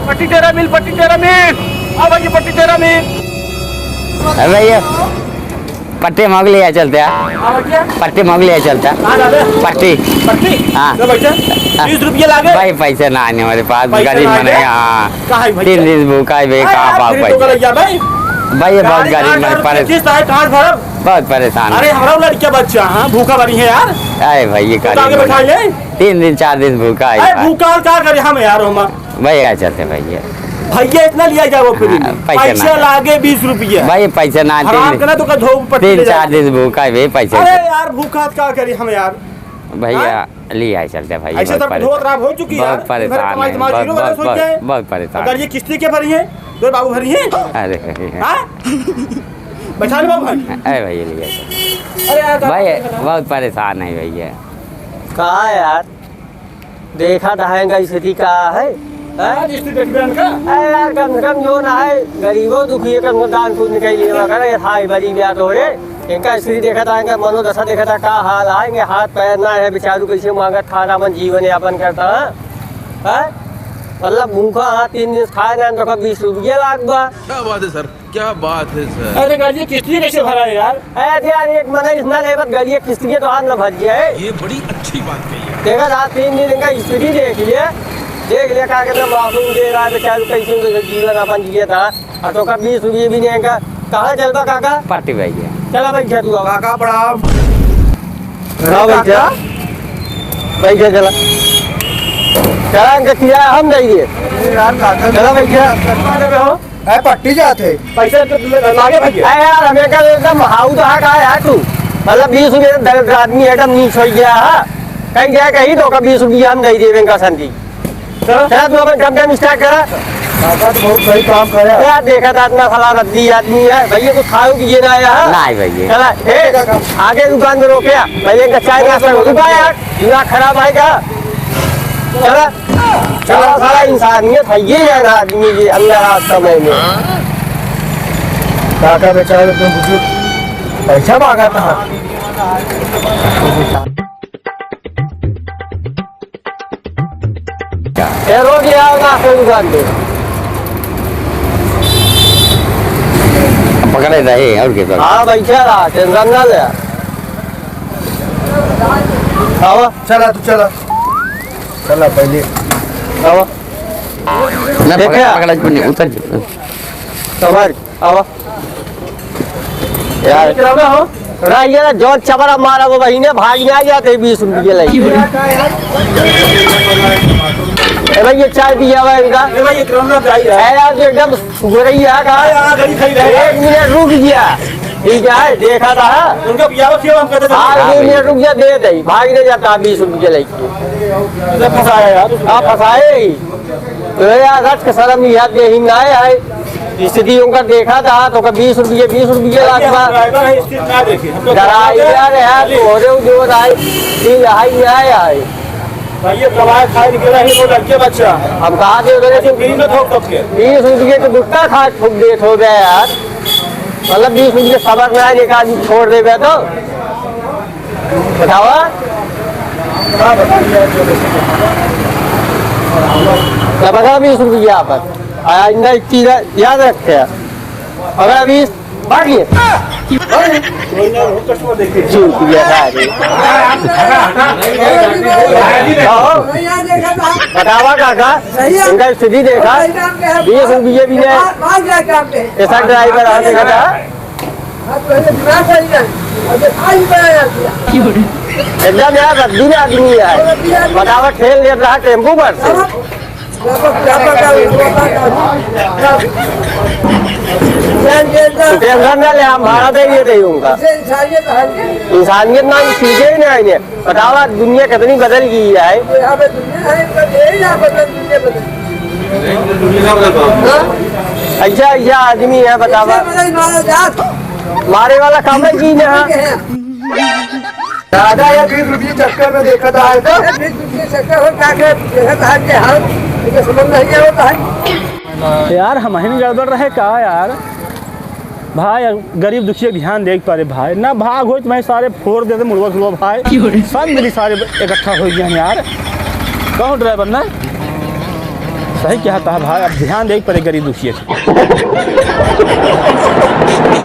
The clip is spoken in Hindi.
पट्टी 13 मील, पट्टी 13 मील। हाँ भैया पट्टी 13 मील। भैया पट्टी मांग लिया चलते हैं, पट्टी मांग लिया चलता है, पट्टी पट्टी। हाँ 20 रुपये लागे भाई, पैसे ना आने हमारे पास, गरीब मने। हाँ 3 दिन भूखा है भाई, कहाँ पाओ पैसे भाई, ये बहुत गरीब है, बहुत परेशान। अरे हमारा लड़किया बच्चा हाँ भूखा बनी है यार। अरे भाई ये 3 दिन 4 दिन भूखा है, भूखा क्या करे हम यार। हम भैया चलते भैया, भैया इतना लिया जाए वो पैसे लागे 20 रुपये भाई, पैसे ना। 3-4 दिन भूखा है भाई, पैसे। अरे यार भूखा क्या करी हम यार। भैया लिया चलते भाई, ऐसे तो खराब हो चुकी है, बहुत परेशान है, बहुत परेशान। अगर ये किस्ती के भरी है तो बाबू भरी है। अरे बैठा ले बाबू। अरे भैया लिया, अरे भाई बहुत परेशान है भैया। कहा यार देखा था स्थिति का है यार, कम से कम जो ना है गरीबों दुखी कम दान खुद निकल था बड़ी ब्याह हो रे। इनका स्थिति देखा था, इनका मनोदशा देखा था, का हाल आएंगे, हाथ पैर ना है बेचारू, कैसे मांगत खाना मन जीवन यापन करता है। मतलब भूखा 3 दिन खाए ना तो 20 रुपये लाख बा। क्या बात है सर, क्या बात है सर। अरे गाड़ी किस्ती कैसे भरा है यार। ऐसे यार एक महीना इतना लेबर गाड़ी किस्त के तो हाथ न भर गया है। ये बड़ी अच्छी बात कही है। देखा था 3 दिन इनका स्थिति देख लिया क्या कहते मासूम दे रहा है बेचारू, कैसे जीवन अपन जिया था। और तो 20 रुपये भी नहीं का। कहाँ चलता काका? पार्टी भैया चला बैठा तू काका प्रणाम। बैठा बैठा चला चला इनका किराया हम देंगे। चला बैठा पट्टी जाते पैसे लागे भैया। यार हमें कल एकदम हाउ तो का यार तू, मतलब 20 रुपये आदमी एकदम नीच हो गया है। कहीं गया कहीं तो 20 रुपये हम दे देवे इनका संधि। चला तू अपन कम कम स्टार्ट करा। बहुत सही काम करे यार देखा था इतना फला रद्दी आदमी है भैया, कुछ खाओ की ना यार। नहीं भैया, चला आगे दुकान में रोके भैया का चाय नाश्ता रुका यार, दिमाग खराब आएगा। चला चला सारा इंसानियत है ये यार आदमी ये अल्लाह समय में। काका बेचारे तो बुजुर्ग पैसा मांगा था। रोक लिया नाश्ते दुकान पे पकड़े रहे और क्या। हाँ बैठा रहा, टेंशन ना ले। आओ चला तू चला चला पहले आओ पकड़ा उतर समझ आओ यार हो रहा जो चबरा मारा वो वही ने भाग में आ जाते 20 रुपये लगी। भाई ये चाय पिया हुआ इनका यार जो एकदम सुगरई है का। 1 मिनट रुक गया ठीक है, देखा था उनका पियावा क्यों हम कहते थे। 2 मिनट रुक गया दे दे भाग नहीं जाता 20 रुपये लगी। फंसाया यार आप फंसाए तो यार रच का शर्म याद दे ना है। स्थिति उनका देखा था तो 20 रुपये लाख ड्राइवर है जो आए भैया कमाए खाए निकला ही वो लड़के बच्चा। हम कहा दे 20 रुपये तो गुट्टा खा ठुक दे हो गया यार, मतलब 20 रुपये सबर में आए एक आदमी छोड़ दे गया तो बतावा बता 20 रुपये यहाँ पर आइंदा एक चीज याद रखे अगर 20 बांटिए बतावा काका इनका स्थिति देखा 20 रुपये भी ऐसा ड्राइवर आ देखा था एकदम यार रद्दी में आदमी है। बतावा ठेल ले रहा टेम्पू पर से टेंशन न ले हम भाड़ा दे दिए थे उनका। इंसानियत ना सीखे ही नहीं बतावा दुनिया कितनी बदल गई है। अच्छा ऐसा आदमी है बतावा मारे वाला काम है की ना दादा यार 20 रुपये चक्कर में देखा था यार हम ही गड़बड़ रहे का यार। भाई गरीब दुखी ध्यान देख पा रहे भाई ना भाग हो मैं सारे फोड़ देते मुड़वा खुड़वा भाई सब मेरी सारे इकट्ठा हो गए यार। कौन ड्राइवर ना सही कहता है भाई, अब ध्यान दे पड़े गरीब दुखिए के।